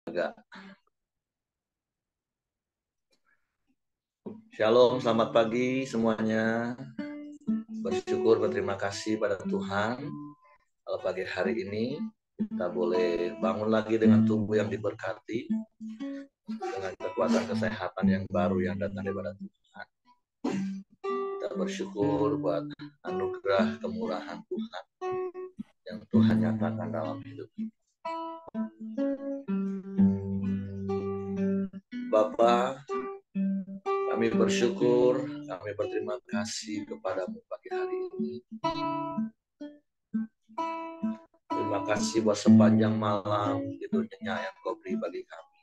agak. Shalom, selamat pagi semuanya. Bersyukur, berterima kasih pada Tuhan. Kalau pagi hari ini kita boleh bangun lagi dengan tubuh yang diberkati, dengan kekuatan kesehatan yang baru yang datang daripada Tuhan. Kita bersyukur buat anugerah kemurahan Tuhan yang Tuhan nyatakan dalam hidup kita. Bapa, kami bersyukur, kami berterima kasih kepadamu pagi hari ini. Terima kasih buat sepanjang malam itu nyenyak yang kau beri bagi kami.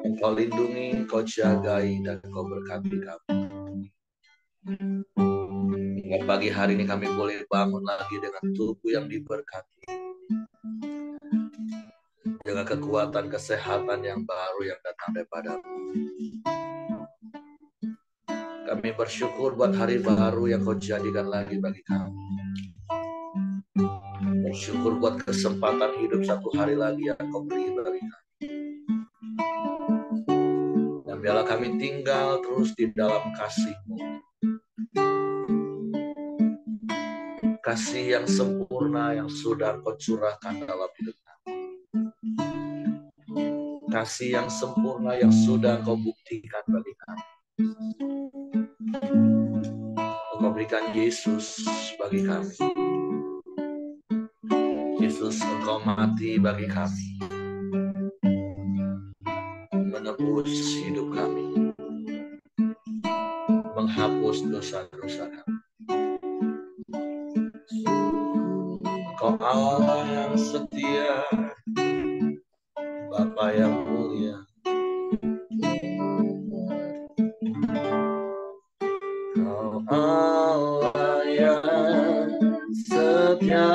Engkau lindungi, engkau jagai, dan engkau berkati kami. Hingga pagi hari ini kami boleh bangun lagi dengan tubuh yang diberkati, dengan kekuatan kesehatan yang baru yang datang daripada-Mu. Kami bersyukur buat hari baru yang kau jadikan lagi bagi kami. Bersyukur buat kesempatan hidup satu hari lagi yang kau beri bagi kami. Dan biarlah kami tinggal terus di dalam kasih-Mu. Kasih yang sempurna yang sudah kau curahkan dalam hidup kami. Kasih yang sempurna yang sudah kau buktikan bagi kami. Engkau berikan Yesus bagi kami. Yesus, engkau mati bagi kami, menebus hidup kami, menghapus dosa-dosa kami. Engkau Allah yang setia, Bapa yang mulia. Engkau Allah yang setia,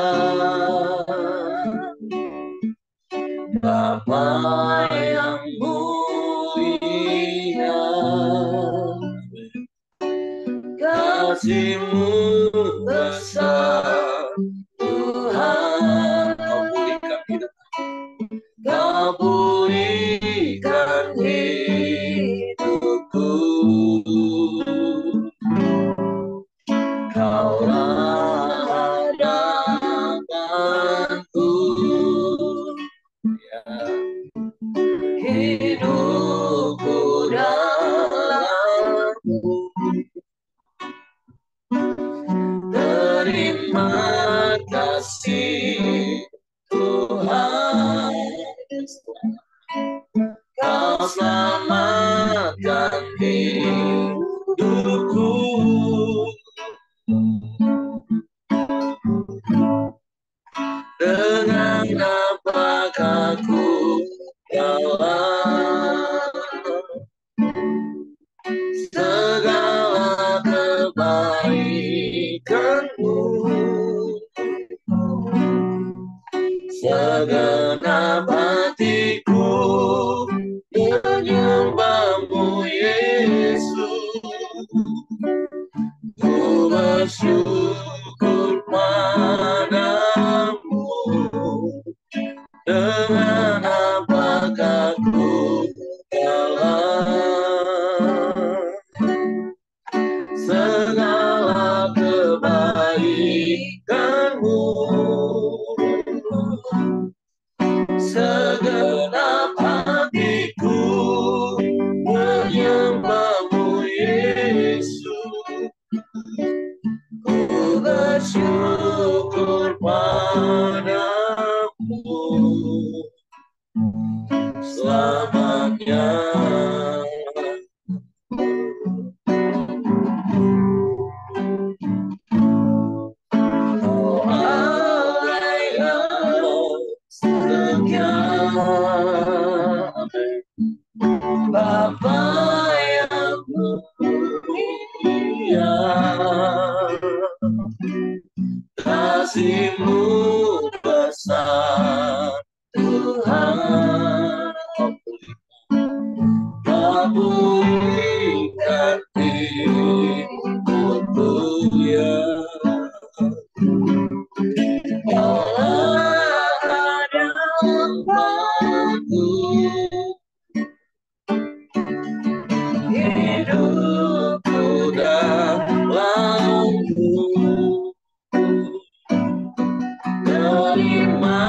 Bapa yang mulia. Kasih-Mu besar, Tuhan. Kau pulihkan hidup kami. Kau pulihkan hidupku. Kaulah harapanku, ya. Hidupku dalam-Mu. Terima kasih Tuhan, Kau selamatkan hidupku. Dengan apakah ku kalah segala kebaikan-Mu. Segenap hatiku menyembah-Mu, Yesus. Ku bersyukur padamu. Dengan apakah ku kalah segala kebaikan-Mu. Segenap hatiku menyembah-Mu, Yesus. Ku bersyukur padamu selamanya. Oh Allah yang setia, Bapa yang mulia. Kasih-Mu besar, Tuhan. Kau pulihkan hidupku, ya. Kaulah Tuhanku, hidupku dalam-Mu. Terima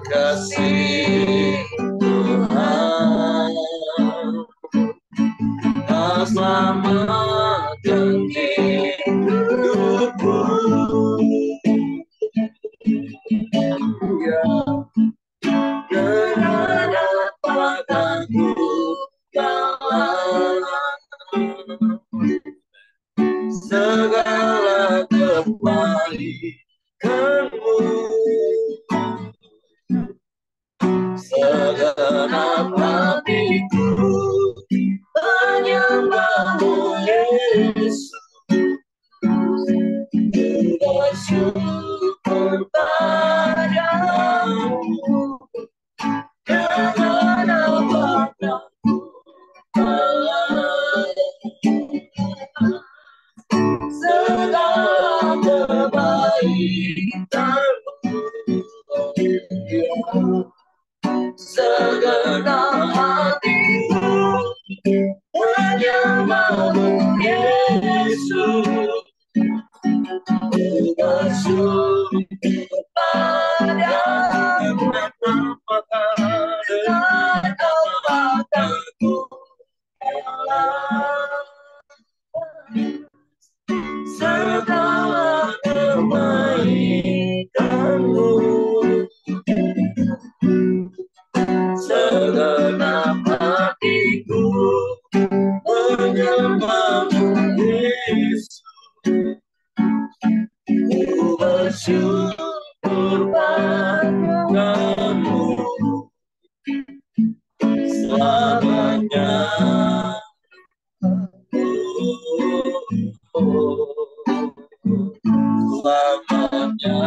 kasih Tuhan, Kau selamatkan hidupku. Ya, dengan padaku dalam segala kebaikan-Mu. Segenap hatiku menyembah-Mu, Yesus. Bersyukur padamu dengan padaku segala kebaikan-Mu. Segenap hatiku menyembah-Mu, Yesus. Bersyukur padamu dengan padaku segala kebaikan-Mu. Segenap hatiku menyembah-Mu, Yesus. Ku bersyukur padamu selamanya. Selamanya.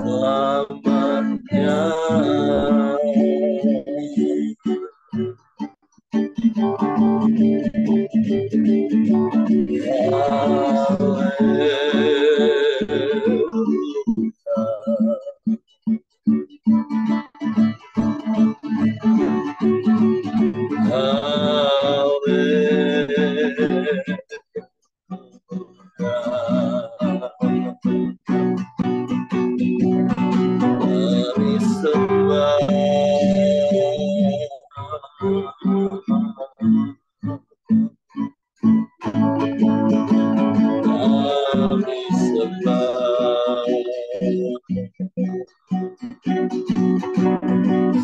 Selamanya.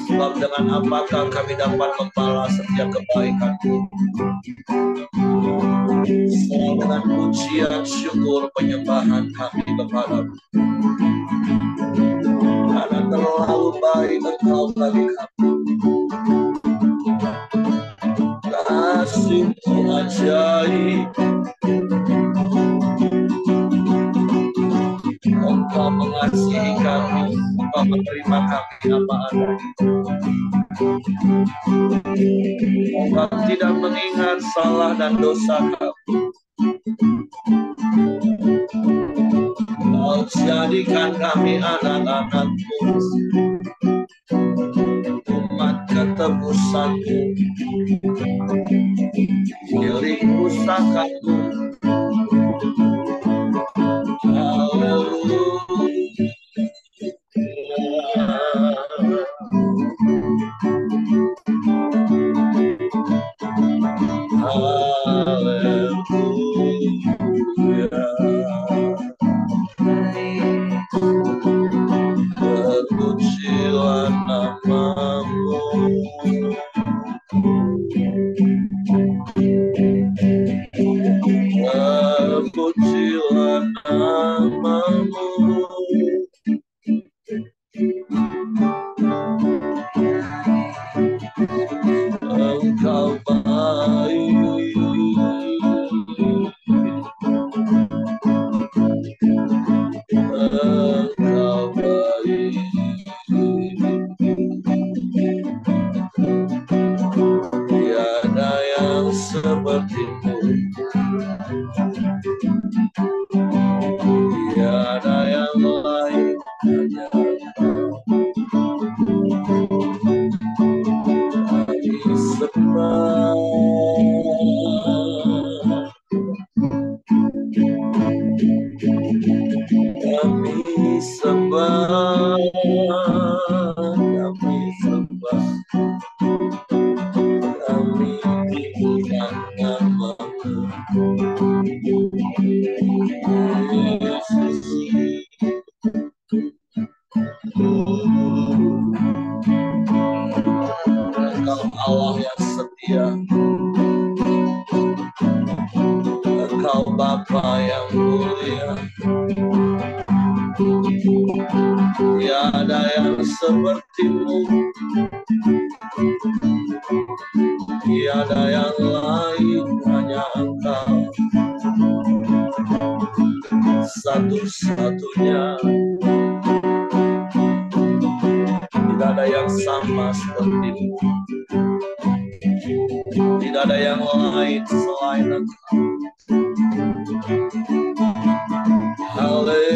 Sebab dengan apakah kami dapat membalas setiap kebaikan-Mu? Dengan pujian, syukur, penyembahan kami kepadamu. Karena terlalu baik Engkau bagi kami. Kasih-Mu ajaib. Engkau mengasihi kami, Engkau menerima kami apa adanya. Engkau tidak mengingat salah dan dosa kami. Engkau jadikan kami anak-anak-Mu, umat ketebusan-Mu, milik pusaka-Mu. Terpujilah nama-Mu. Terpujilah nama-Mu. Engkau baik. Engkau baik. Tiada yang seperti-Mu. Haleluya. Tiada yang sepertimu, tiada yang lain, hanya Engkau satu-satunya. Tidak ada yang sama sepertimu, tidak ada yang lain selain Engkau. Haleluya.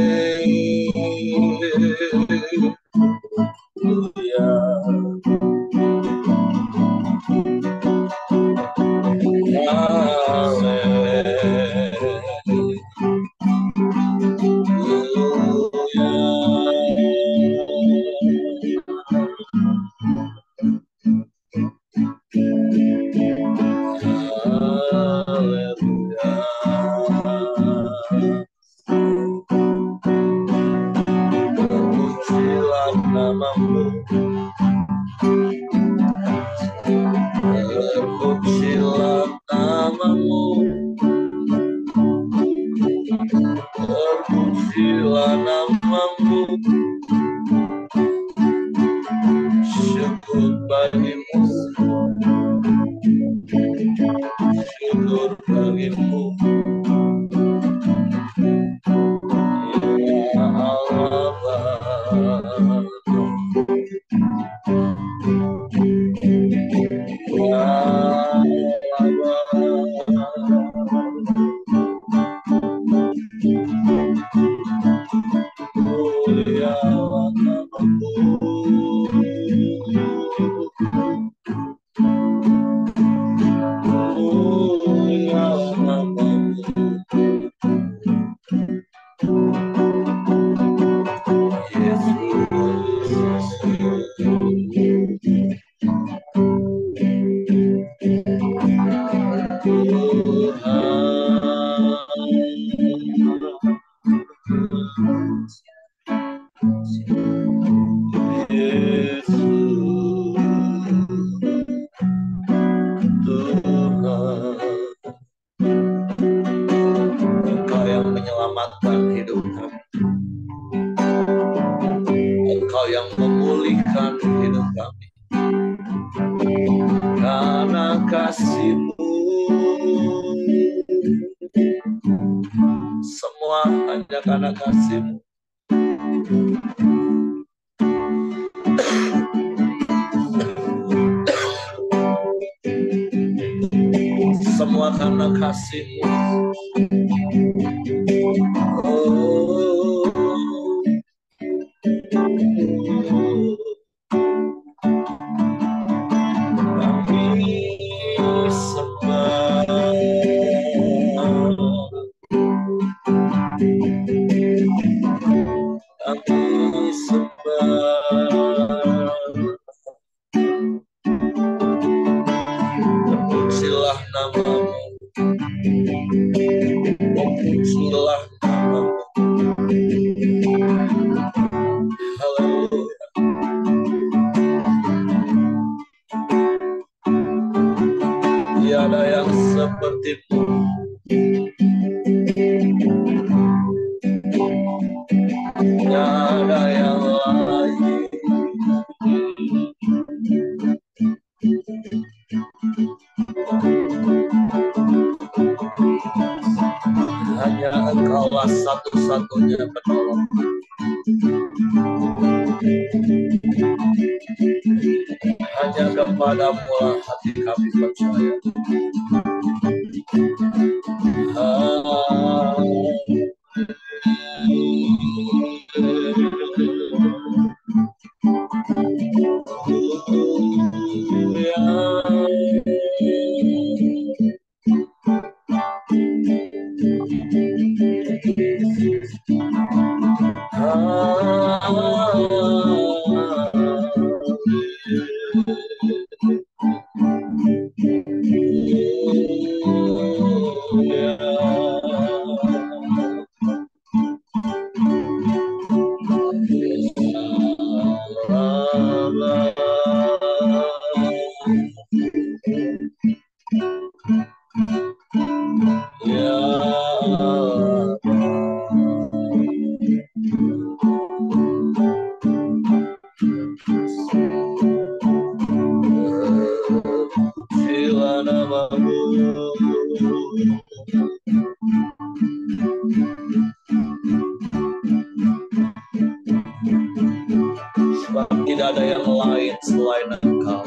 Terpujilah namamu, terpujilah namamu, terpujilah namamu. Syukur bagimu, syukur bagimu, ya Allah. Ya Engkau yang menyelamatkan hidup kami, Engkau yang memulihkan hidup kami. Karena kasih-Mu, semua hanya karena kasih-Mu. Semua karena kasih-Mu. Oh, kami sembah, kami sembah. Terpujilah namamu, terpujilah namamu. Haleluya. Tiada yang sepertimu, tiada yang lain. Hanya Engkaulah satu-satunya penolong. Hanya kepadamu lah hati kami percaya. ada yang lain selain Engkau.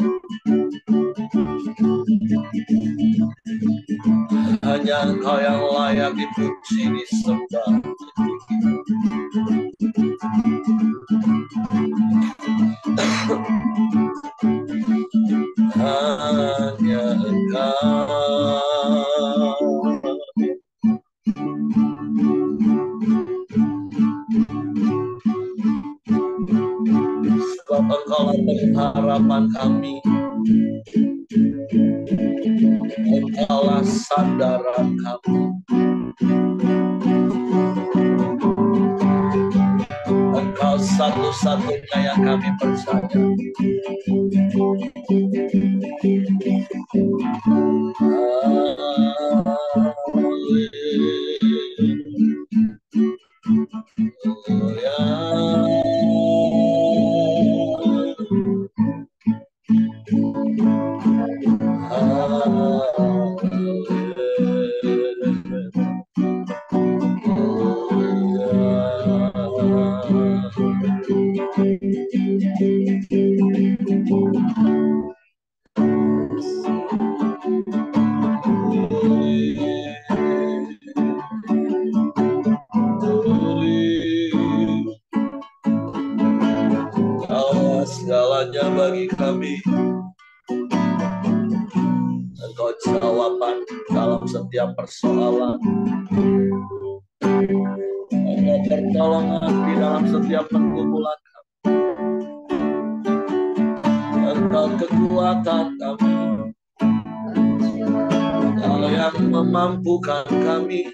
Hanya Engkau yang layak dipuji, disembah. Hanya Engkau. Sebab Engkaulah pengharapan kami. Engkaulah sandaran kami. Engkau satu-satunya yang kami percaya. Segalanya bagi kami. Engkau jawaban dalam setiap persoalan. Engkau pertolongan di dalam setiap pergumulan kami. Engkau kekuatan kami. Engkau yang memampukan kami.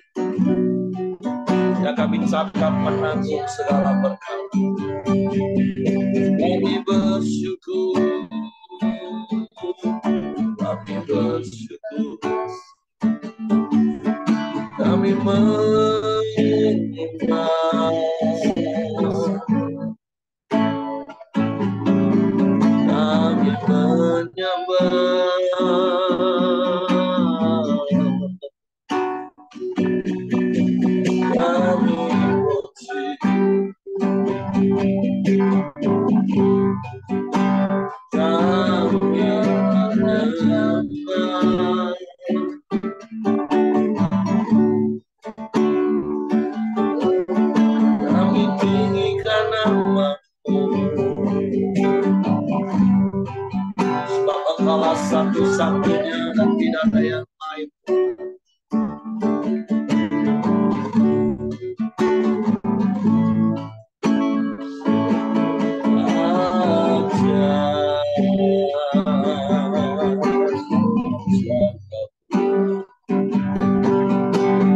Yang kami ucapkan menanggung segala perkara. Kami bersyukur. Kami bersyukur. Kami menyembah. Kami menyembah. Kami puji. Kami menyembah. Kami tinggikan nama-Mu. Sebab Engkaulah satu-satunya dan tidak ada yang lain.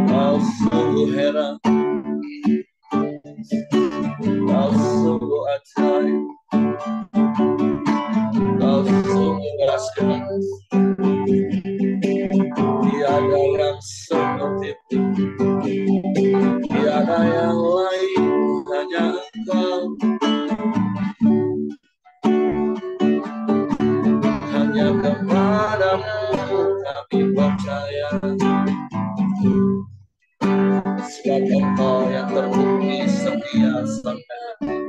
Kau sungguh heran, kau sungguh ajaib, kau sungguh keras. Tiada yang seperti-Mu, tiada yang lain, hanya Engkau. Hanya kepada-Mu kami percaya. Sebab Engkau yang terbukti setia sampai akhir.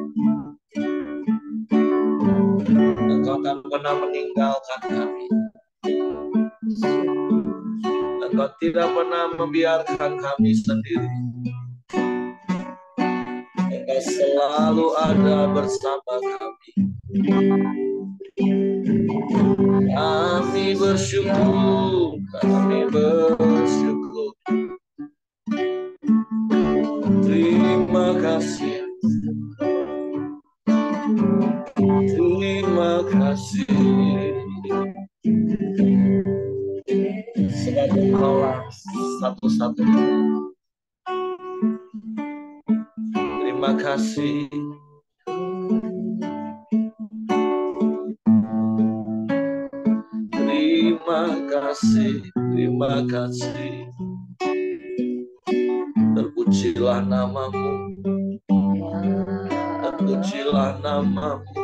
Engkau tak pernah meninggalkan kami. Engkau tidak pernah membiarkan kami sendiri. Engkau selalu ada bersama kami. Kami bersyukur, kami bersyukur. Terima kasih. Terima kasih. Sebab Engkaulah satu-satunya. Terima kasih. Terima kasih. Terima kasih. Terpujilah nama-Mu. Terpujilah nama-Mu.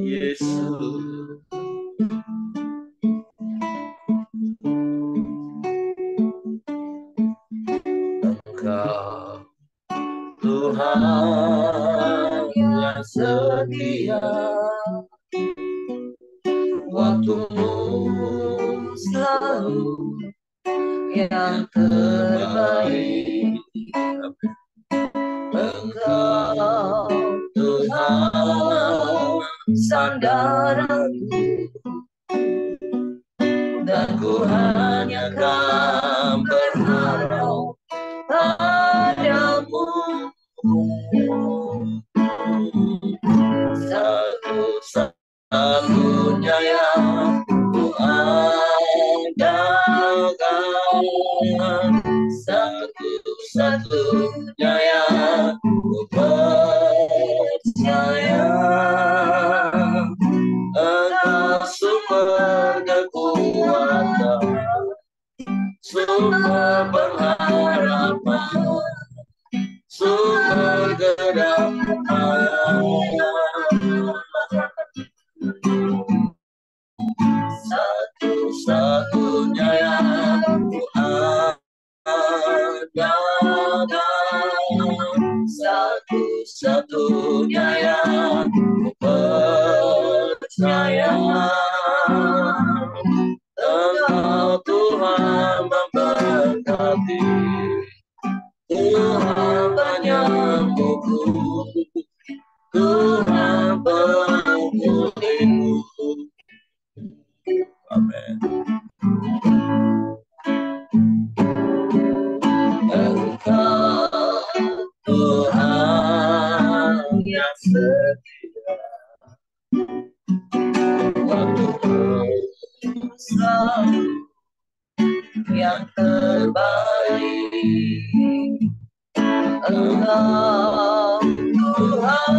Yesus. Engkau Tuhan yang setia, waktumu selalu yang terbaik. Engkau Tuhan sandaranku, dan ku hanya kan berharap padamu. Satu-satunya yang ku andalkan, satu-satunya yang ku percaya. Engkau sumber kekuatan, sumber pengharapan, sumber kedamaian. Satu-satunya yang ku andalkan, satu-satunya yang ku percaya. Engkau Tuhan memberkati, Tuhan penyembuhku, Tuhan pemulihku. Amin. Engkau Tuhan yang setia, waktumu selalu yang terbaik. Engkau Tuhan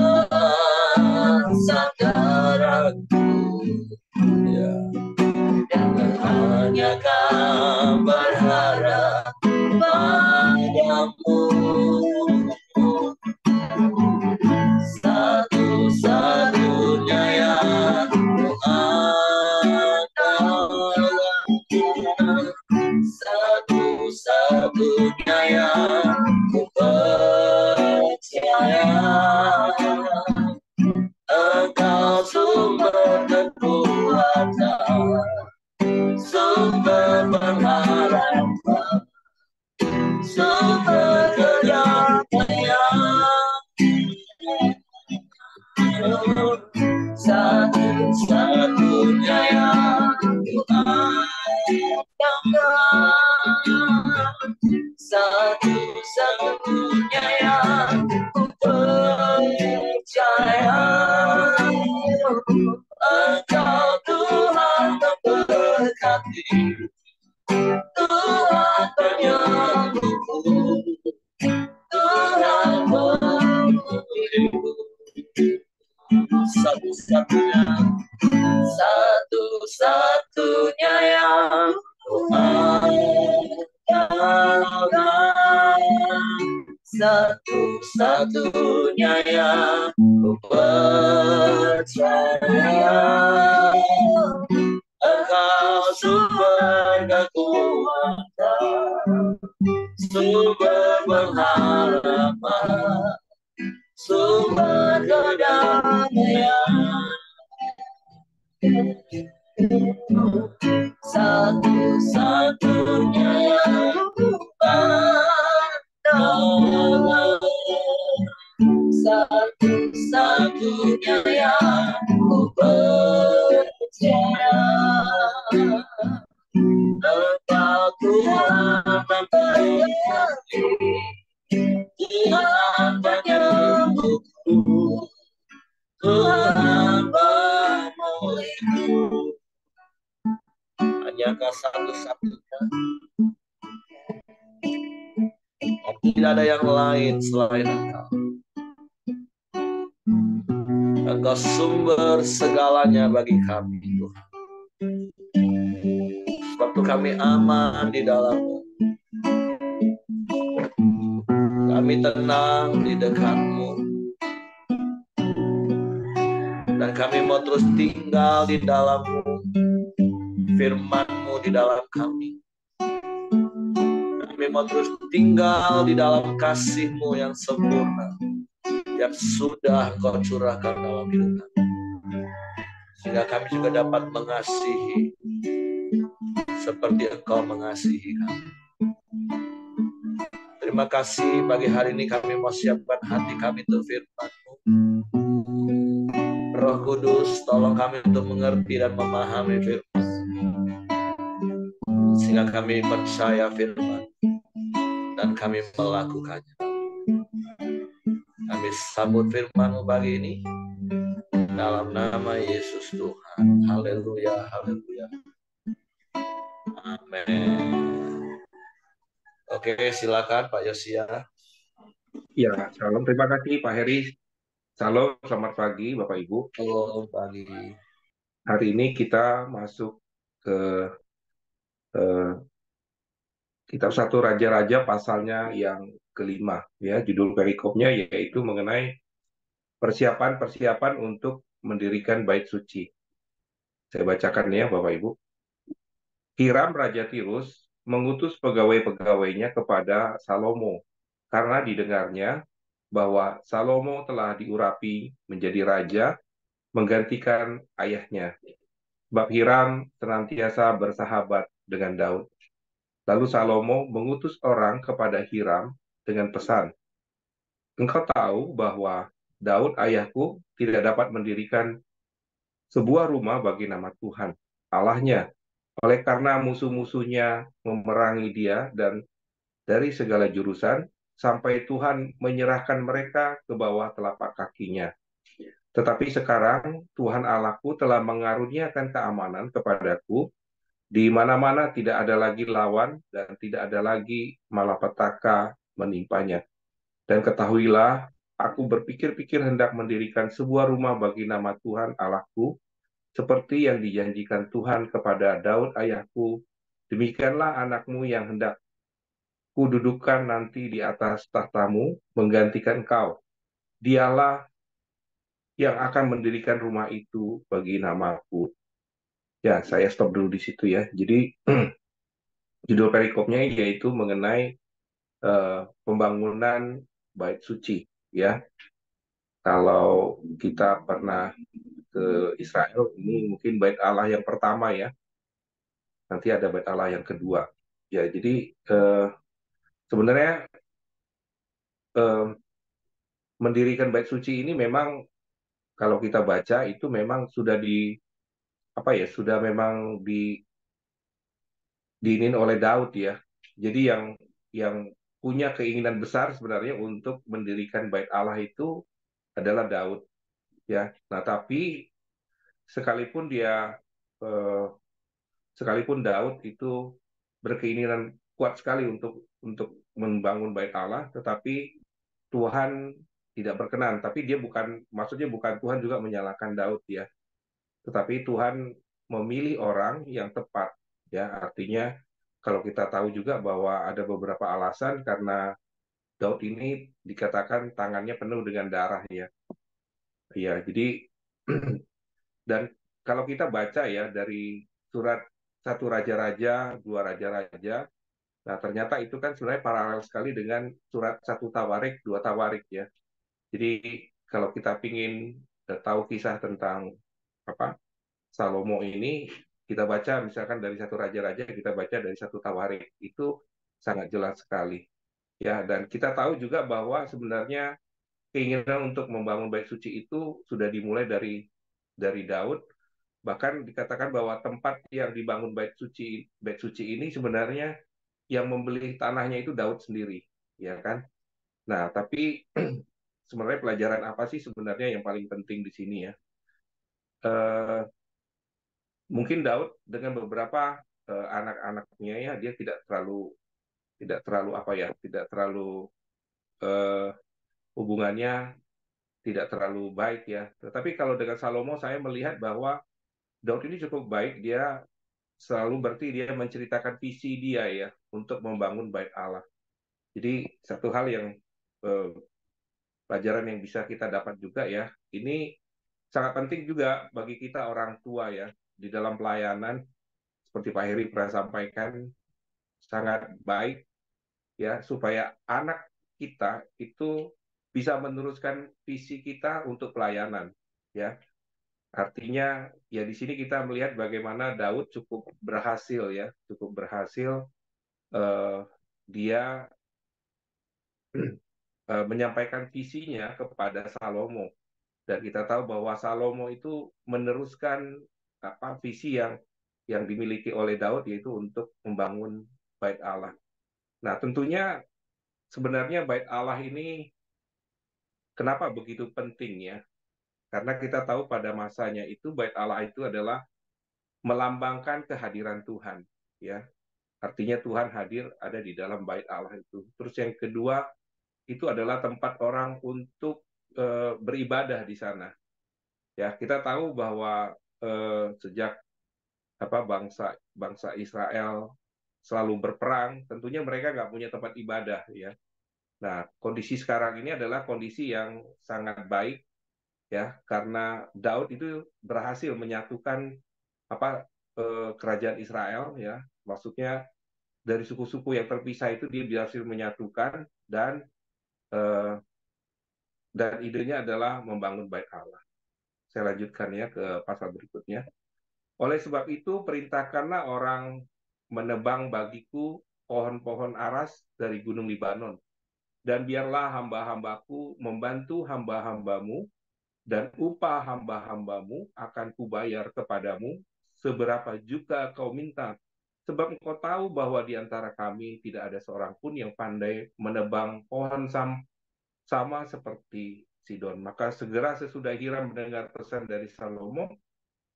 sandaranku, dan hanya kan berharap padamu. Satu-satunya yang ku andalkan, satu-satunya yang ku percaya. Engkau sumber kekuatan, sumber pengharapan, sumber kedamaian. Satu-satunya yang ku andalkan, satu-satunya yang ku percaya. Engkau Tuhan memberkati, Tuhan penyembuhku, Tuhan pemulihku. Satu-satunya yang ku andalkan, satu-satunya yang ku percaya. Engkau sumber kekuatan, sumber pengharapan, sumber kedamaian. Satu-satunya yang ku andalkan, satu-satunya yang ku percaya. Engkau Tuhan memberkati, Tuhan penyembuhku, Tuhan pemulihku. Hanyakah satu-satunya, tidak ada yang lain selain Engkau. Engkau sumber segalanya bagi kami, Tuhan. Waktu kami aman di dalam-Mu, kami tenang di dekat-Mu, dan kami mau terus tinggal di dalam-Mu, firman-Mu di dalam kami. Kami mau terus tinggal di dalam kasih-Mu yang sempurna. yang sudah Engkau curahkan dalam hidup kami. Sehingga kami juga dapat mengasihi seperti Engkau mengasihi kami. Terima kasih pagi hari ini kami mau siapkan hati kami untuk firman-Mu. Roh Kudus, tolong kami untuk mengerti dan memahami firman, sehingga kami percaya firman dan kami melakukannya. Kami sambut firman-Mu pagi ini dalam nama Yesus Tuhan. Haleluya, haleluya. Amin. Oke, silakan Pak Yosia. Ya, salam. Terima kasih Pak Heri. Salam, selamat pagi Bapak Ibu. Halo pagi. Hari ini kita masuk ke kitab 1 Raja-Raja pasalnya yang kelima. Ya, judul perikopnya yaitu mengenai persiapan-persiapan untuk mendirikan bait suci. Saya bacakan ya Bapak Ibu. Hiram Raja Tirus mengutus pegawai-pegawainya kepada Salomo karena didengarnya bahwa Salomo telah diurapi menjadi raja menggantikan ayahnya. Sebab Hiram senantiasa bersahabat dengan Daud. Lalu Salomo mengutus orang kepada Hiram dengan pesan, "Engkau tahu bahwa Daud ayahku tidak dapat mendirikan sebuah rumah bagi nama Tuhan, Allahnya, oleh karena musuh-musuhnya memerangi dia dan dari segala jurusan, sampai Tuhan menyerahkan mereka ke bawah telapak kakinya. Tetapi sekarang Tuhan Allahku telah mengaruniakan keamanan kepadaku, di mana-mana tidak ada lagi lawan dan tidak ada lagi malapetaka menimpanya. Dan ketahuilah, aku berpikir-pikir hendak mendirikan sebuah rumah bagi nama Tuhan Allahku, seperti yang dijanjikan Tuhan kepada Daud ayahku. Demikianlah anakmu yang hendak kududukan nanti di atas tahtamu, menggantikan kau. Dialah yang akan mendirikan rumah itu bagi namaku." Ya, saya stop dulu di situ ya. Jadi, judul perikopnya yaitu mengenai pembangunan bait suci. Ya, kalau kita pernah ke Israel, ini mungkin bait Allah yang pertama ya. Nanti ada bait Allah yang kedua. Ya, jadi sebenarnya mendirikan bait suci ini memang kalau kita baca itu memang sudah di apa ya, sudah memang diinin oleh Daud ya. Jadi yang punya keinginan besar sebenarnya untuk mendirikan bait Allah itu adalah Daud ya. Nah, tapi sekalipun dia eh, sekalipun Daud itu berkeinginan kuat sekali untuk membangun bait Allah, tetapi Tuhan tidak berkenan. Tapi dia bukan, maksudnya bukan Tuhan juga menyalahkan Daud ya, tetapi Tuhan memilih orang yang tepat ya. Artinya kalau kita tahu juga bahwa ada beberapa alasan karena Daud ini dikatakan tangannya penuh dengan darah ya. Ya, jadi dan kalau kita baca ya dari surat satu Raja-Raja, dua Raja-Raja, nah ternyata itu kan sebenarnya paralel sekali dengan surat satu Tawarik, dua Tawarik ya. Jadi kalau kita ingin tahu kisah tentang apa Salomo ini, kita baca misalkan dari satu Raja-Raja, kita baca dari satu Tawarik, itu sangat jelas sekali ya. Dan kita tahu juga bahwa sebenarnya keinginan untuk membangun bait suci itu sudah dimulai dari Daud. Bahkan dikatakan bahwa tempat yang dibangun bait suci ini sebenarnya yang membeli tanahnya itu Daud sendiri, ya kan? Nah, tapi sebenarnya pelajaran apa sih sebenarnya yang paling penting di sini ya? Eh, Mungkin Daud dengan beberapa anak-anaknya ya, dia tidak terlalu apa ya, tidak terlalu eh, hubungannya tidak terlalu baik ya. Tetapi kalau dengan Salomo saya melihat bahwa Daud ini cukup baik, dia selalu berarti dia menceritakan visi dia ya untuk membangun bait Allah. Jadi satu hal yang eh, pelajaran yang bisa kita dapat juga ya, ini sangat penting juga bagi kita orang tua ya di dalam pelayanan seperti Pak Heri pernah sampaikan, sangat baik ya supaya anak kita itu bisa meneruskan visi kita untuk pelayanan, ya. Artinya ya di sini kita melihat bagaimana Daud cukup berhasil, ya, cukup berhasil, eh, dia menyampaikan visinya kepada Salomo, dan kita tahu bahwa Salomo itu meneruskan visi yang dimiliki oleh Daud, yaitu untuk membangun bait Allah. Nah, tentunya sebenarnya bait Allah ini kenapa begitu penting, ya? Karena kita tahu pada masanya itu bait Allah itu adalah melambangkan kehadiran Tuhan, ya. Artinya Tuhan hadir ada di dalam bait Allah itu. Terus yang kedua, itu adalah tempat orang untuk beribadah di sana. Ya, kita tahu bahwa sejak bangsa bangsa Israel selalu berperang, tentunya mereka nggak punya tempat ibadah, ya. Nah, kondisi sekarang ini adalah kondisi yang sangat baik, ya, karena Daud itu berhasil menyatukan kerajaan Israel, ya, maksudnya dari suku-suku yang terpisah itu dia berhasil menyatukan, eh, dan idenya adalah membangun bait Allah. Saya lanjutkan ya ke pasal berikutnya. Oleh sebab itu, perintahkanlah orang menebang bagiku pohon-pohon aras dari gunung Libanon, dan biarlah hamba-hambaku membantu hamba-hambamu, dan upah hamba-hambamu akan kubayar kepadamu seberapa juga kau minta. Sebab engkau tahu bahwa di antara kami tidak ada seorang pun yang pandai menebang pohon sama seperti Sidon. Maka segera sesudah Hiram mendengar pesan dari Salomo,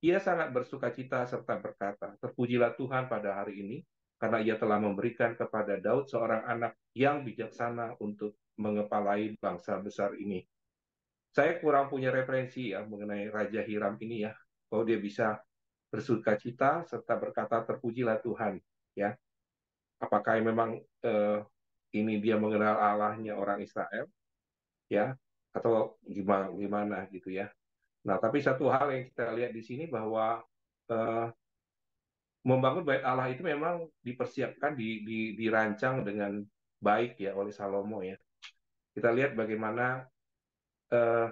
ia sangat bersuka cita serta berkata, terpujilah Tuhan pada hari ini, karena ia telah memberikan kepada Daud seorang anak yang bijaksana untuk mengepalai bangsa besar ini. Saya kurang punya referensi ya mengenai Raja Hiram ini, ya, bahwa dia bisa bersuka cita serta berkata terpujilah Tuhan, ya. Apakah memang ini dia mengenal Allahnya orang Israel, ya, atau gimana gimana gitu, ya. Nah, tapi satu hal yang kita lihat di sini bahwa eh, membangun bait Allah itu memang dipersiapkan, dirancang dengan baik ya oleh Salomo, ya. Kita lihat bagaimana eh,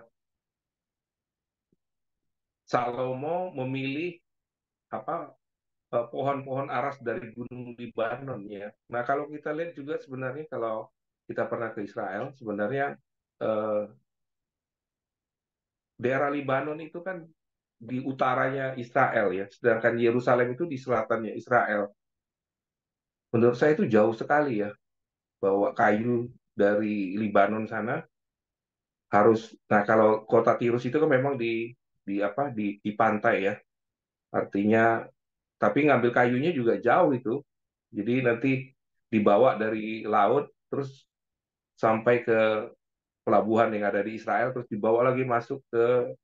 Salomo memilih apa pohon-pohon aras dari Gunung Libanon, ya. Nah, kalau kita lihat juga sebenarnya kalau kita pernah ke Israel, sebenarnya eh, daerah Libanon itu kan di utaranya Israel, ya, sedangkan Yerusalem itu di selatannya Israel. Menurut saya itu jauh sekali, ya, bawa kayu dari Libanon sana harus. Nah, kalau kota Tirus itu kan memang di pantai, ya. Artinya tapi ngambil kayunya juga jauh itu. Jadi nanti dibawa dari laut terus sampai ke pelabuhan yang ada di Israel, terus dibawa lagi masuk ke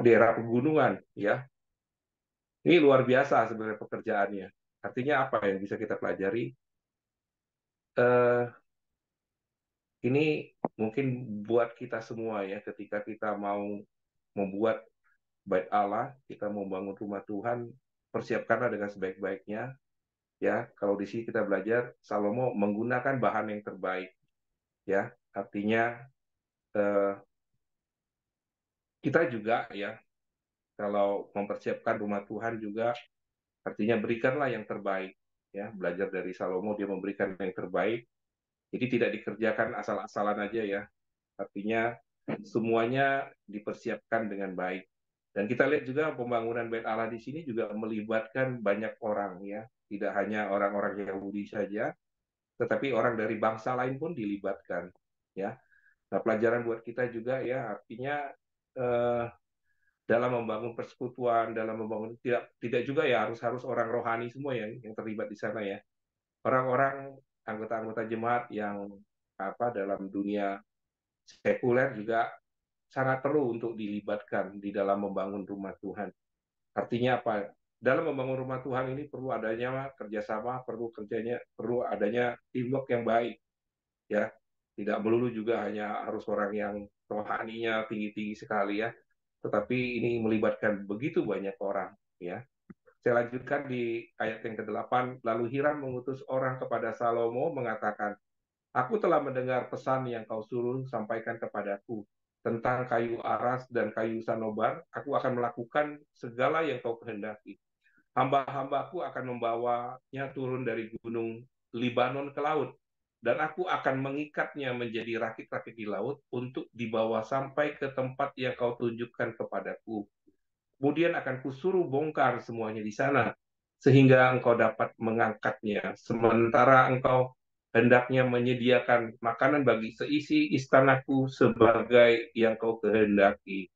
daerah pegunungan, ya. Ini luar biasa sebenarnya pekerjaannya. Artinya apa yang bisa kita pelajari? Eh, ini mungkin buat kita semua, ya, ketika kita mau membuat bait Allah, kita mau membangun rumah Tuhan, persiapkanlah dengan sebaik-baiknya, ya. Kalau di sini kita belajar Salomo menggunakan bahan yang terbaik, ya. Artinya eh, kita juga, ya, kalau mempersiapkan rumah Tuhan juga artinya berikanlah yang terbaik, ya. Belajar dari Salomo, dia memberikan yang terbaik, jadi tidak dikerjakan asal-asalan aja, ya. Artinya semuanya dipersiapkan dengan baik. Dan kita lihat juga pembangunan bait Allah di sini juga melibatkan banyak orang, ya. Tidak hanya orang-orang Yahudi saja, tetapi orang dari bangsa lain pun dilibatkan, ya. Nah, pelajaran buat kita juga, ya, artinya eh, dalam membangun persekutuan, dalam membangun, tidak tidak juga ya harus harus orang rohani semua yang terlibat di sana, ya. Orang-orang anggota-anggota jemaat yang dalam dunia sekuler juga sangat perlu untuk dilibatkan di dalam membangun rumah Tuhan. Artinya apa? Dalam membangun rumah Tuhan ini perlu adanya kerjasama, perlu adanya teamwork yang baik, ya. Tidak melulu juga hanya harus orang yang rohaninya tinggi-tinggi sekali, ya. Tetapi ini melibatkan begitu banyak orang, ya. Saya lanjutkan di ayat yang ke-8. Lalu Hiram mengutus orang kepada Salomo mengatakan, Aku telah mendengar pesan yang kau suruh sampaikan kepadaku tentang kayu aras dan kayu sanobar. Aku akan melakukan segala yang kau kehendaki. Hamba-hambaku akan membawanya turun dari gunung Libanon ke laut, dan aku akan mengikatnya menjadi rakit-rakit di laut untuk dibawa sampai ke tempat yang kau tunjukkan kepadaku. Kemudian akan kusuruh bongkar semuanya di sana, sehingga engkau dapat mengangkatnya. Sementara engkau hendaknya menyediakan makanan bagi seisi istanaku sebagai yang kau kehendaki.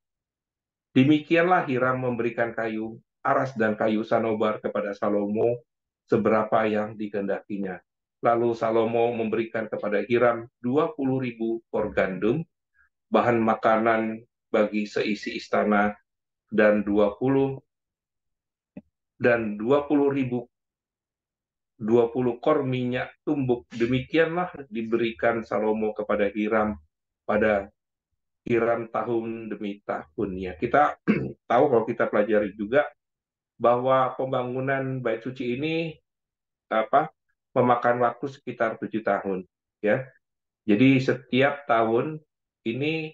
Demikianlah Hiram memberikan kayu aras dan kayu sanobar kepada Salomo seberapa yang dikehendakinya. Lalu Salomo memberikan kepada Hiram 20.000 kor gandum, bahan makanan bagi seisi istana, dan 20 kor minyak tumbuk. Demikianlah diberikan Salomo kepada Hiram pada Hiram tahun demi tahunnya. Kita tahu kalau kita pelajari juga bahwa pembangunan bait suci ini apa memakan waktu sekitar 7 tahun, ya. Jadi setiap tahun ini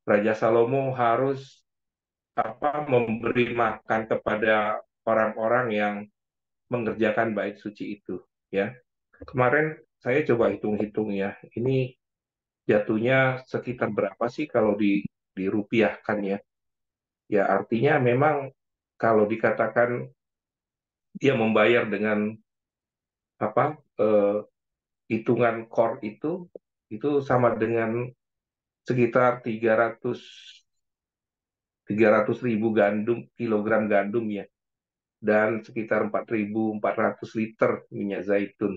Raja Salomo harus memberi makan kepada orang-orang yang mengerjakan bait suci itu, ya. Kemarin saya coba hitung-hitung, ya. Ini jatuhnya sekitar berapa sih kalau dirupiahkan, ya? Ya artinya memang kalau dikatakan dia membayar dengan apa eh, hitungan core itu sama dengan sekitar 300 ribu kilogram gandum, ya, dan sekitar 4.400 liter minyak zaitun.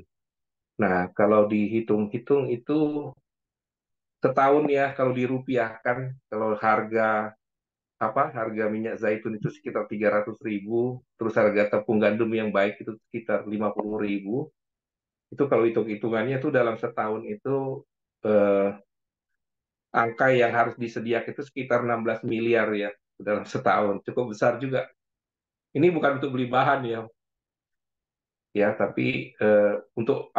Nah, kalau dihitung-hitung itu setahun, ya, kalau dirupiahkan, kalau harga minyak zaitun itu sekitar 300 ribu, terus harga tepung gandum yang baik itu sekitar 50 ribu. Itu kalau hitung-hitungannya itu dalam setahun itu eh, angka yang harus disediakan itu sekitar 16 miliar, ya, dalam setahun. Cukup besar juga. Ini bukan untuk beli bahan, ya, tapi untuk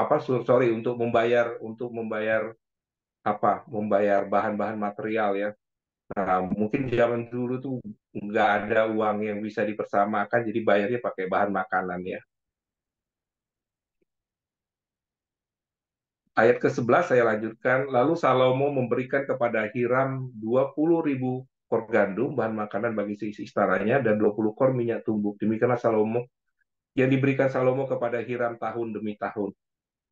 sorry, untuk membayar membayar bahan-bahan material, ya. Nah, mungkin zaman dulu tuh nggak ada uang yang bisa dipersamakan, jadi bayarnya pakai bahan makanan, ya. Ayat ke-11 saya lanjutkan. Lalu Salomo memberikan kepada Hiram 20.000 kor gandum, bahan makanan bagi seisi istananya, dan 20 kor minyak tumbuk. Demikianlah Salomo yang diberikan Salomo kepada Hiram tahun demi tahun.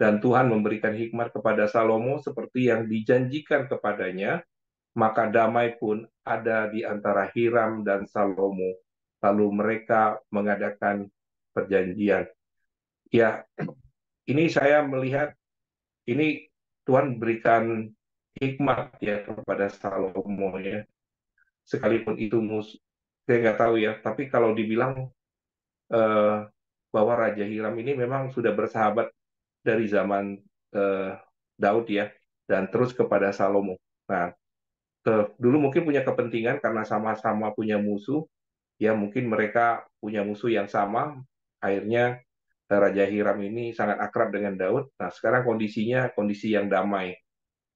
Dan Tuhan memberikan hikmat kepada Salomo seperti yang dijanjikan kepadanya, maka damai pun ada di antara Hiram dan Salomo. Lalu mereka mengadakan perjanjian. Ya, ini saya melihat ini Tuhan berikan hikmat, ya, kepada Salomo, ya. Sekalipun itu saya nggak tahu, ya, tapi kalau dibilang eh, bahwa Raja Hiram ini memang sudah bersahabat dari zaman eh, Daud, ya, dan terus kepada Salomo. Nah, dulu mungkin punya kepentingan karena sama-sama punya musuh, ya, mungkin mereka punya musuh yang sama. Akhirnya Raja Hiram ini sangat akrab dengan Daud. Nah, sekarang kondisinya kondisi yang damai,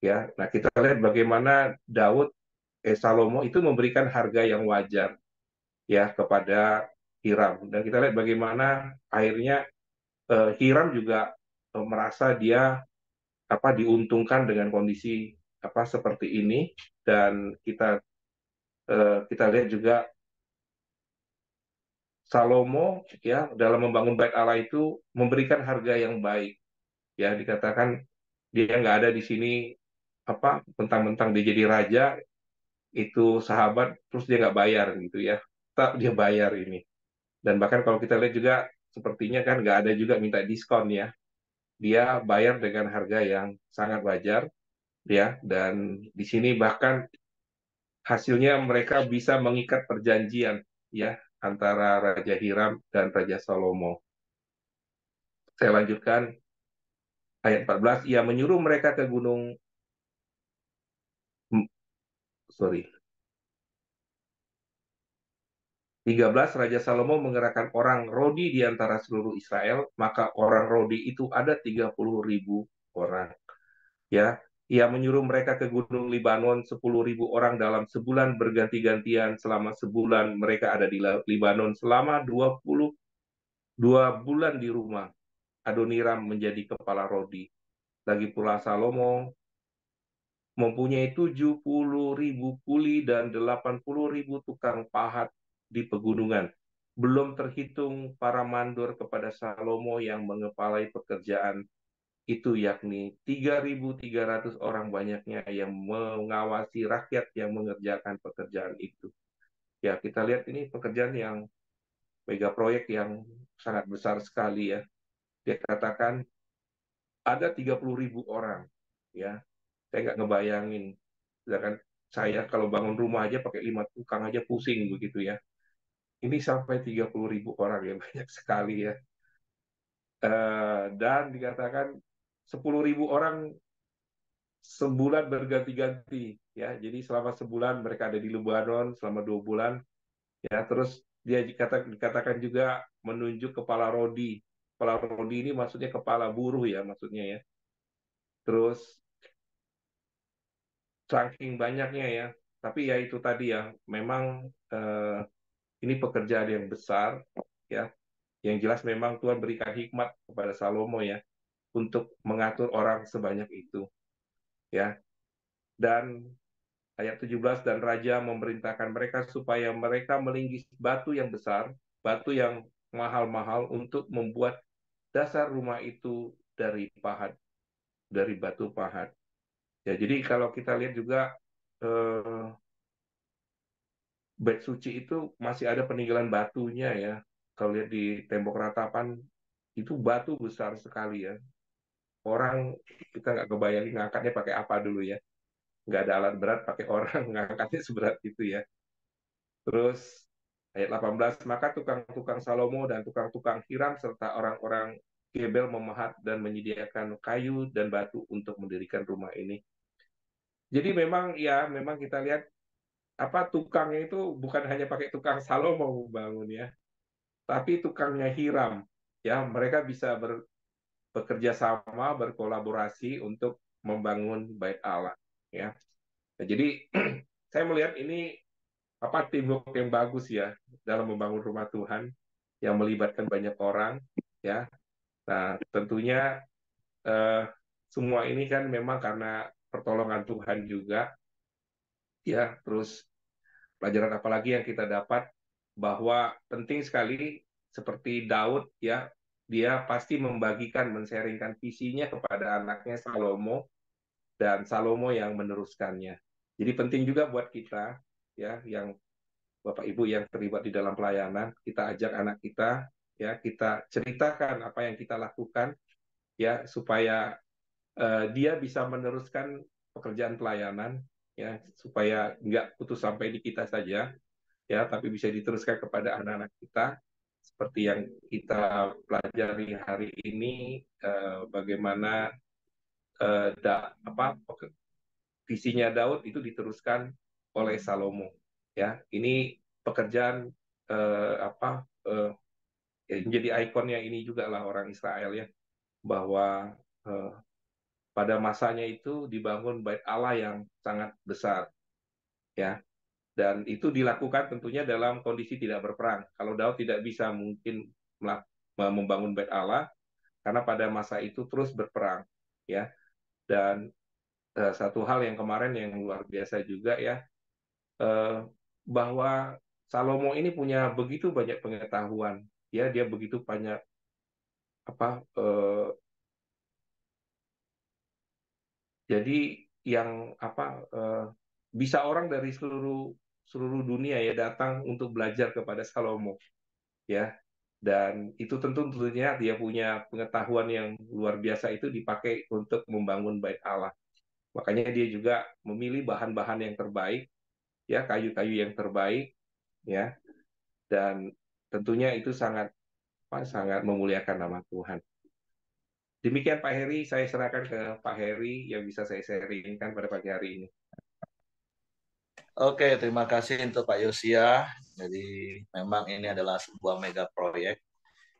ya. Nah, kita lihat bagaimana Salomo itu memberikan harga yang wajar, ya, kepada Hiram, dan kita lihat bagaimana akhirnya Hiram juga merasa dia diuntungkan dengan kondisi seperti ini. Dan kita lihat juga Salomo, ya, dalam membangun bait Allah itu memberikan harga yang baik, ya. Dikatakan dia nggak ada di sini mentang-mentang dia jadi raja, itu sahabat terus dia nggak bayar, gitu, ya. Tak, dia bayar ini. Dan bahkan kalau kita lihat juga sepertinya kan nggak ada juga minta diskon, ya. Dia bayar dengan harga yang sangat wajar, ya. Dan di sini bahkan hasilnya mereka bisa mengikat perjanjian, ya, antara Raja Hiram dan Raja Salomo. Saya lanjutkan ayat 14. Ia menyuruh mereka ke gunung, sorry, 13. Raja Salomo mengerahkan orang Rodi di antara seluruh Israel, maka orang Rodi itu ada 30.000 orang. Ya, ia menyuruh mereka ke Gunung Libanon 10.000 orang dalam sebulan berganti-gantian. Selama sebulan mereka ada di Libanon, selama 22 bulan di rumah. Adoniram menjadi kepala Rodi. Lagi pula Salomo mempunyai 70.000 kuli dan 80.000 tukang pahat di pegunungan. Belum terhitung para mandor kepada Salomo yang mengepalai pekerjaan itu, yakni 3.300 orang banyaknya yang mengawasi rakyat yang mengerjakan pekerjaan itu. Ya, kita lihat ini pekerjaan yang mega proyek yang sangat besar sekali ya. Dia katakan ada 30.000 orang. Ya, saya nggak ngebayangin. Sedangkan saya kalau bangun rumah aja pakai 5 tukang aja pusing begitu ya. Ini sampai 30.000 orang ya, banyak sekali ya. Dan dikatakan 10.000 orang sebulan berganti-ganti ya. Jadi selama sebulan mereka ada di Lebanon selama 2 bulan ya. Terus dia dikatakan juga menunjuk kepala Rodi. Kepala Rodi ini maksudnya kepala buruh ya maksudnya ya. Terus saking banyaknya ya. Tapi ya itu tadi ya, memang ini pekerjaan yang besar ya. Yang jelas memang Tuhan berikan hikmat kepada Salomo ya untuk mengatur orang sebanyak itu ya. Dan ayat 17, dan raja memerintahkan mereka supaya mereka melinggis batu yang besar, batu yang mahal-mahal untuk membuat dasar rumah itu dari pahat, dari batu pahat. Ya, jadi kalau kita lihat juga bait suci itu masih ada peninggalan batunya ya. Kalau lihat di tembok ratapan itu batu besar sekali ya. Orang kita nggak kebayangin ngangkatnya pakai apa dulu ya. Nggak ada alat berat, pakai orang ngangkatnya seberat itu ya. Terus ayat 18, maka tukang-tukang Salomo dan tukang-tukang Hiram serta orang-orang Gebel memahat dan menyediakan kayu dan batu untuk mendirikan rumah ini. Jadi memang ya, memang kita lihat apa tukangnya itu bukan hanya pakai tukang Salomo membangun ya, tapi tukangnya Hiram. Ya, mereka bisa bekerja sama, berkolaborasi untuk membangun bait Allah. Ya, nah, jadi saya melihat ini apa teamwork yang bagus ya dalam membangun rumah Tuhan yang melibatkan banyak orang ya. Nah, tentunya eh, semua ini kan memang karena pertolongan Tuhan juga ya. Terus pelajaran apa lagi yang kita dapat bahwa penting sekali seperti Daud ya, dia pasti membagikan, men-sharingkan visinya kepada anaknya Salomo dan Salomo yang meneruskannya. Jadi penting juga buat kita ya yang Bapak Ibu yang terlibat di dalam pelayanan, kita ajak anak kita, ya kita ceritakan apa yang kita lakukan, ya supaya dia bisa meneruskan pekerjaan pelayanan, ya supaya nggak putus sampai di kita saja, ya tapi bisa diteruskan kepada anak-anak kita, seperti yang kita pelajari hari ini, bagaimana visinya Daud itu diteruskan oleh Salomo, ya ini pekerjaan apa ya, menjadi ikonnya ini juga lah orang Israel ya, bahwa eh, pada masanya itu dibangun bait Allah yang sangat besar ya, dan itu dilakukan tentunya dalam kondisi tidak berperang. Kalau Daud tidak bisa mungkin membangun bait Allah karena pada masa itu terus berperang ya. Dan satu hal yang kemarin yang luar biasa juga ya, eh, bahwa Salomo ini punya begitu banyak pengetahuan ya, dia begitu banyak apa jadi yang apa bisa orang dari seluruh seluruh dunia ya datang untuk belajar kepada Salomo ya, dan itu tentunya dia punya pengetahuan yang luar biasa itu dipakai untuk membangun bait Allah. Makanya dia juga memilih bahan-bahan yang terbaik ya, kayu-kayu yang terbaik ya, dan tentunya itu sangat sangat memuliakan nama Tuhan. Demikian Pak Heri, saya serahkan ke Pak Heri yang bisa saya sharingkan pada pagi hari ini. Oke, terima kasih untuk Pak Yosia. Jadi memang ini adalah sebuah mega proyek.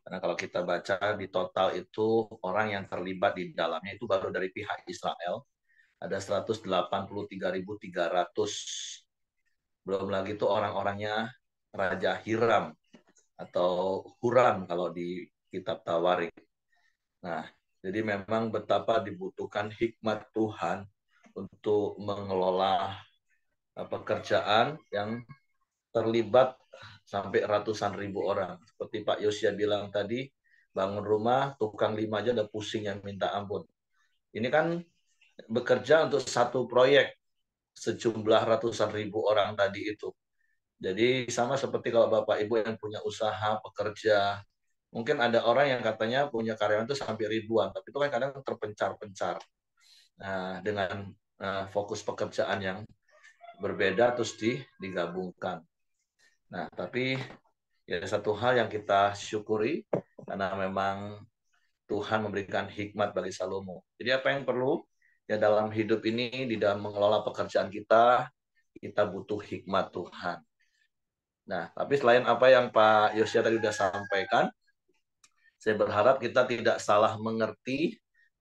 Karena kalau kita baca di total itu orang yang terlibat di dalamnya itu baru dari pihak Israel ada 183.300. Belum lagi itu orang-orangnya Raja Hiram atau Huram kalau di kitab Tawarik. Nah, jadi memang betapa dibutuhkan hikmat Tuhan untuk mengelola pekerjaan yang terlibat sampai ratusan ribu orang. Seperti Pak Yosia bilang tadi, bangun rumah, tukang 5 aja udah pusing yang minta ampun. Ini kan bekerja untuk satu proyek sejumlah ratusan ribu orang tadi itu. Jadi sama seperti kalau Bapak Ibu yang punya usaha, pekerja, mungkin ada orang yang katanya punya karyawan itu sampai ribuan, tapi itu kan kadang terpencar-pencar. Nah, dengan fokus pekerjaan yang berbeda terus digabungkan. Nah, tapi ya satu hal yang kita syukuri karena memang Tuhan memberikan hikmat bagi Salomo. Jadi apa yang perlu ya dalam hidup ini di dalam mengelola pekerjaan kita butuh hikmat Tuhan. Nah, tapi selain apa yang Pak Yosia tadi sudah sampaikan, saya berharap kita tidak salah mengerti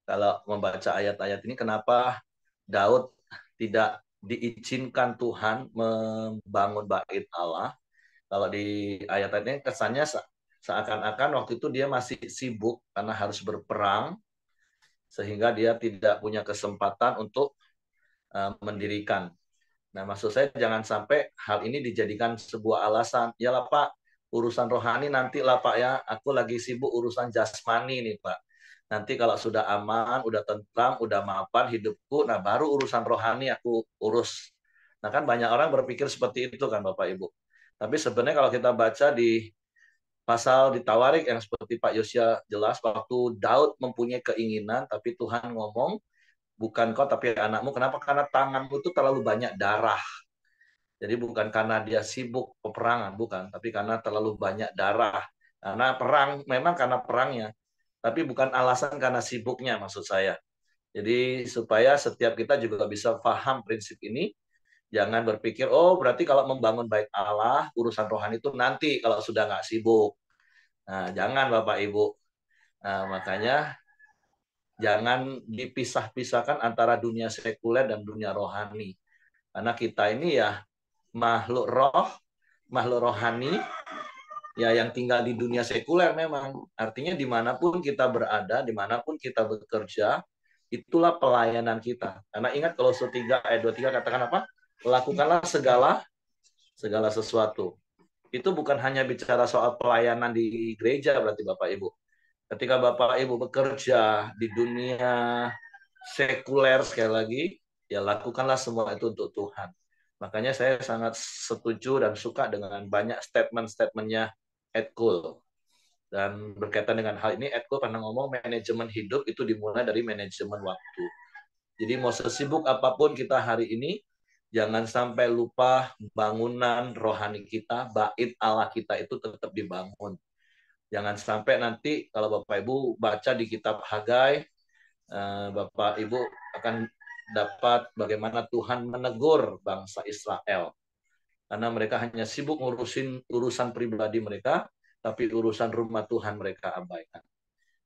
kalau membaca ayat-ayat ini kenapa Daud tidak diizinkan Tuhan membangun bait Allah. Kalau di ayat ini kesannya seakan-akan waktu itu dia masih sibuk karena harus berperang, sehingga dia tidak punya kesempatan untuk mendirikan. Nah, maksud saya jangan sampai hal ini dijadikan sebuah alasan. Ya lah Pak, urusan rohani nanti lah Pak ya, aku lagi sibuk urusan jasmani nih Pak. Nanti kalau sudah aman, udah tentram, udah mapan hidupku, nah baru urusan rohani aku urus. Nah kan banyak orang berpikir seperti itu kan Bapak Ibu. Tapi sebenarnya kalau kita baca di pasal di Tawarik yang seperti Pak Yosia jelas, waktu Daud mempunyai keinginan, tapi Tuhan ngomong, bukan kau tapi anakmu. Kenapa? Karena tanganmu itu terlalu banyak darah. Jadi bukan karena dia sibuk peperangan, bukan. Tapi karena terlalu banyak darah. Karena perang, memang karena perangnya. Tapi bukan alasan karena sibuknya maksud saya. Jadi supaya setiap kita juga bisa paham prinsip ini. Jangan berpikir, oh berarti kalau membangun bait Allah, urusan rohani itu nanti kalau sudah nggak sibuk. Nah, jangan Bapak Ibu. Nah, makanya jangan dipisah-pisahkan antara dunia sekuler dan dunia rohani. Karena kita ini ya makhluk roh, makhluk rohani, ya yang tinggal di dunia sekuler memang. Artinya dimanapun kita berada, dimanapun kita bekerja, itulah pelayanan kita. Karena ingat kalau 3 ayat 23 katakan apa? Lakukanlah segala sesuatu. Itu bukan hanya bicara soal pelayanan di gereja berarti Bapak Ibu. Ketika Bapak Ibu bekerja di dunia sekuler sekali lagi, ya lakukanlah semua itu untuk Tuhan. Makanya saya sangat setuju dan suka dengan banyak statement-statementnya Ed Cole. Dan berkaitan dengan hal ini, Ed Cole pernah ngomong manajemen hidup itu dimulai dari manajemen waktu. Jadi mau sesibuk apapun kita hari ini, jangan sampai lupa bangunan rohani kita, bait Allah kita itu tetap dibangun. Jangan sampai nanti kalau Bapak Ibu baca di kitab Hagai, Bapak Ibu akan dapat bagaimana Tuhan menegur bangsa Israel. Karena mereka hanya sibuk ngurusin urusan pribadi mereka, tapi urusan rumah Tuhan mereka abaikan.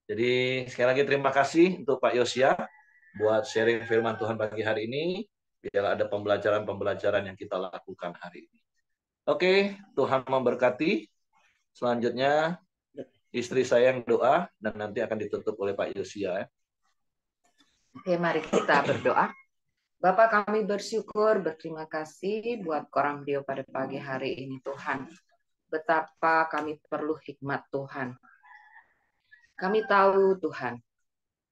Jadi sekali lagi terima kasih untuk Pak Yosia buat sharing firman Tuhan pagi hari ini. Biar ada pembelajaran-pembelajaran yang kita lakukan hari ini. Oke, Tuhan memberkati. Selanjutnya istri saya yang doa dan nanti akan ditutup oleh Pak Yosia. Oke, mari kita berdoa. Bapak, kami bersyukur, berterima kasih buat korang video pada pagi hari ini Tuhan. Betapa kami perlu hikmat Tuhan. Kami tahu Tuhan,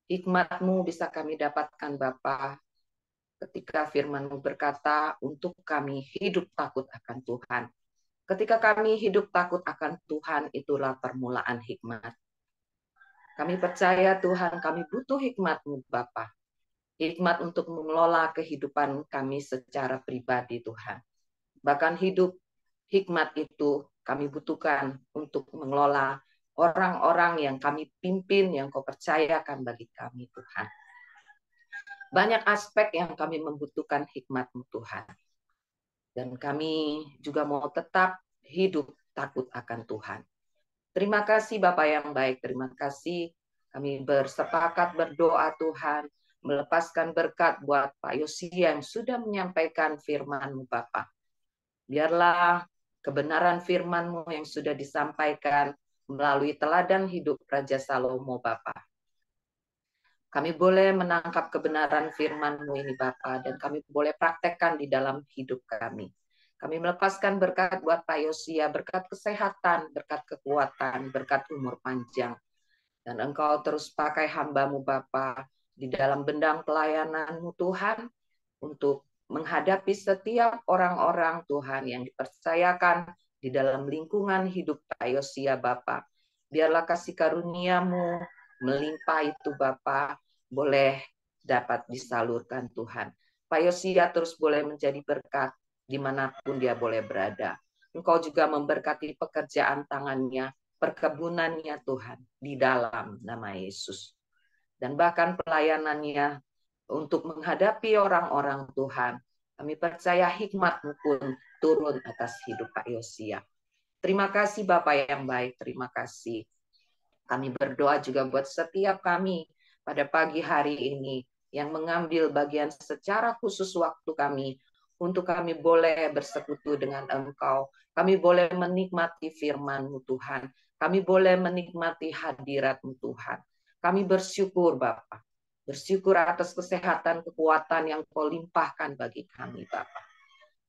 hikmat-Mu bisa kami dapatkan Bapa ketika firman-Mu berkata untuk kami hidup takut akan Tuhan. Ketika kami hidup takut akan Tuhan, itulah permulaan hikmat. Kami percaya Tuhan, kami butuh hikmat-Mu Bapa. Hikmat untuk mengelola kehidupan kami secara pribadi Tuhan. Bahkan hidup hikmat itu kami butuhkan untuk mengelola orang-orang yang kami pimpin, yang Kau percayakan bagi kami Tuhan. Banyak aspek yang kami membutuhkan hikmat-Mu Tuhan. Dan kami juga mau tetap hidup takut akan Tuhan. Terima kasih Bapak yang baik, terima kasih. Kami bersepakat berdoa Tuhan, melepaskan berkat buat Pak Yosia yang sudah menyampaikan firman-Mu Bapa. Biarlah kebenaran firman-Mu yang sudah disampaikan melalui teladan hidup Raja Salomo Bapa. Kami boleh menangkap kebenaran firman-Mu ini Bapa, dan kami boleh praktekkan di dalam hidup kami. Kami melepaskan berkat buat Pak Yosia, berkat kesehatan, berkat kekuatan, berkat umur panjang. Dan Engkau terus pakai hamba-Mu Bapa di dalam bendang pelayanan-Mu Tuhan, untuk menghadapi setiap orang-orang Tuhan yang dipercayakan di dalam lingkungan hidup Pak Yosia Bapa. Biarlah kasih karunia-Mu melimpah itu Bapa, boleh dapat disalurkan Tuhan. Pak Yosia terus boleh menjadi berkat dimanapun dia boleh berada. Engkau juga memberkati pekerjaan tangannya, perkebunannya Tuhan, di dalam nama Yesus. Dan bahkan pelayanannya untuk menghadapi orang-orang Tuhan. Kami percaya hikmat-Mu pun turun atas hidup Pak Yosia. Terima kasih Bapak yang baik, terima kasih. Kami berdoa juga buat setiap kami pada pagi hari ini yang mengambil bagian secara khusus waktu kami untuk kami boleh bersekutu dengan Engkau. Kami boleh menikmati firman-Mu Tuhan. Kami boleh menikmati hadirat-Mu Tuhan. Kami bersyukur Bapa. Bersyukur atas kesehatan, kekuatan yang Kau limpahkan bagi kami Bapa.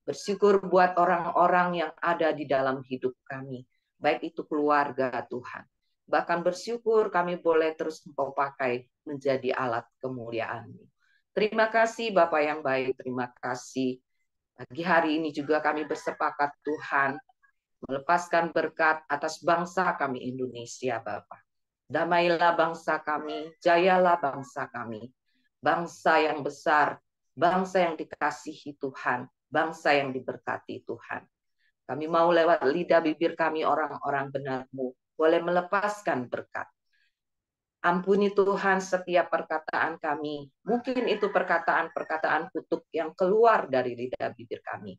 Bersyukur buat orang-orang yang ada di dalam hidup kami. Baik itu keluarga Tuhan. Bahkan bersyukur kami boleh terus Engkau pakai menjadi alat kemuliaan-Mu. Terima kasih Bapak yang baik, terima kasih. Pagi hari ini juga kami bersepakat Tuhan melepaskan berkat atas bangsa kami Indonesia Bapak. Damailah bangsa kami, jayalah bangsa kami. Bangsa yang besar, bangsa yang dikasihi Tuhan, bangsa yang diberkati Tuhan. Kami mau lewat lidah bibir kami orang-orang benar-Mu boleh melepaskan berkat. Ampuni Tuhan setiap perkataan kami. Mungkin itu perkataan-perkataan kutuk yang keluar dari lidah bibir kami.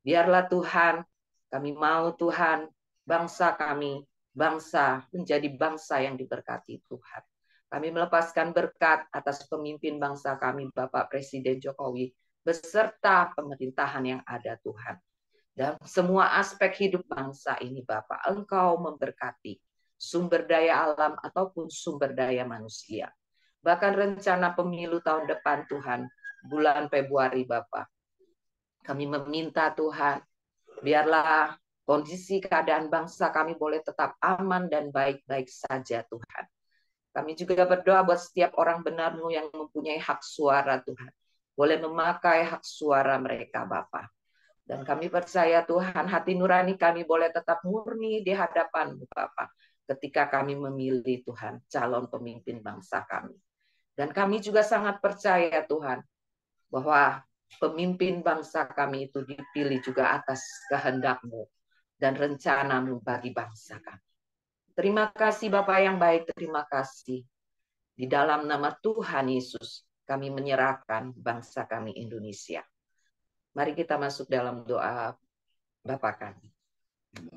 Biarlah Tuhan, kami mau Tuhan, bangsa kami, bangsa menjadi bangsa yang diberkati Tuhan. Kami melepaskan berkat atas pemimpin bangsa kami, Bapak Presiden Jokowi, beserta pemerintahan yang ada Tuhan. Dan semua aspek hidup bangsa ini Bapak, Engkau memberkati. Sumber daya alam ataupun sumber daya manusia. Bahkan rencana pemilu tahun depan Tuhan, bulan Februari Bapak. Kami meminta Tuhan, biarlah kondisi keadaan bangsa kami boleh tetap aman dan baik-baik saja Tuhan. Kami juga berdoa buat setiap orang benar-Mu yang mempunyai hak suara Tuhan. Boleh memakai hak suara mereka Bapak. Dan kami percaya Tuhan, hati nurani kami boleh tetap murni di hadapan-Mu Bapak. Ketika kami memilih Tuhan, calon pemimpin bangsa kami. Dan kami juga sangat percaya Tuhan, bahwa pemimpin bangsa kami itu dipilih juga atas kehendak-Mu dan rencana-Mu bagi bangsa kami. Terima kasih Bapak yang baik, terima kasih. Di dalam nama Tuhan Yesus, kami menyerahkan bangsa kami Indonesia. Mari kita masuk dalam doa Bapa kami.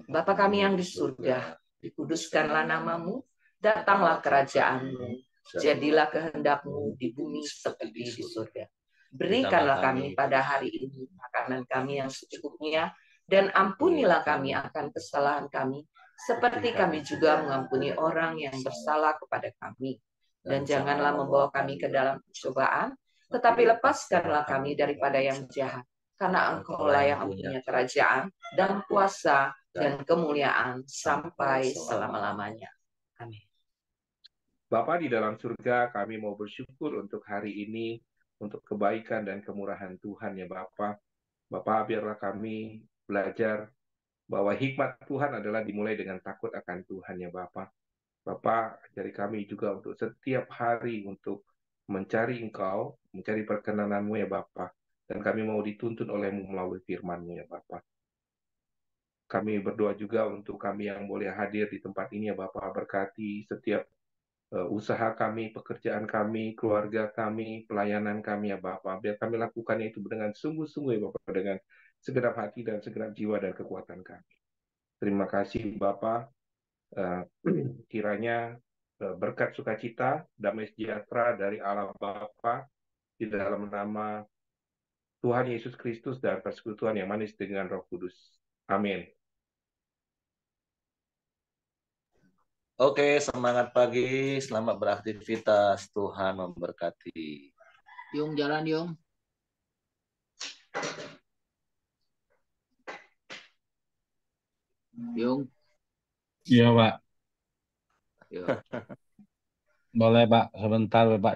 Bapa kami yang di surga, dikuduskanlah nama-Mu, datanglah kerajaan-Mu, jadilah kehendak-Mu di bumi seperti di surga. Berikanlah kami pada hari ini makanan kami yang secukupnya, dan ampunilah kami akan kesalahan kami, seperti kami juga mengampuni orang yang bersalah kepada kami. Dan janganlah membawa kami ke dalam pencobaan, tetapi lepaskanlah kami daripada yang jahat. Karena Engkau-lah yang mempunyai kerajaan dan kuasa dan kemuliaan sampai selama-lamanya. Amin. Bapa di dalam surga, kami mau bersyukur untuk hari ini, untuk kebaikan dan kemurahan Tuhan ya Bapa. Bapa, biarlah kami belajar bahwa hikmat Tuhan adalah dimulai dengan takut akan Tuhan ya Bapa. Bapa, ajari kami juga untuk setiap hari untuk mencari Engkau, mencari perkenan-Mu ya Bapa. Dan kami mau dituntun oleh-Mu melalui firman-Mu ya Bapa. Kami berdoa juga untuk kami yang boleh hadir di tempat ini ya Bapa, berkati setiap usaha kami, pekerjaan kami, keluarga kami, pelayanan kami ya Bapa. Biar kami lakukannya itu dengan sungguh-sungguh ya Bapa, dengan segenap hati dan segenap jiwa dan kekuatan kami. Terima kasih Bapa. Kiranya berkat sukacita, damai sejahtera dari Allah Bapa di dalam nama Tuhan Yesus Kristus dan persekutuan yang manis dengan Roh Kudus. Amin. Oke, semangat pagi, selamat beraktivitas. Tuhan memberkati. Yung jalan Yung. Yung. Iya, Pak. Yuk. Boleh, Pak. Sebentar, Pak.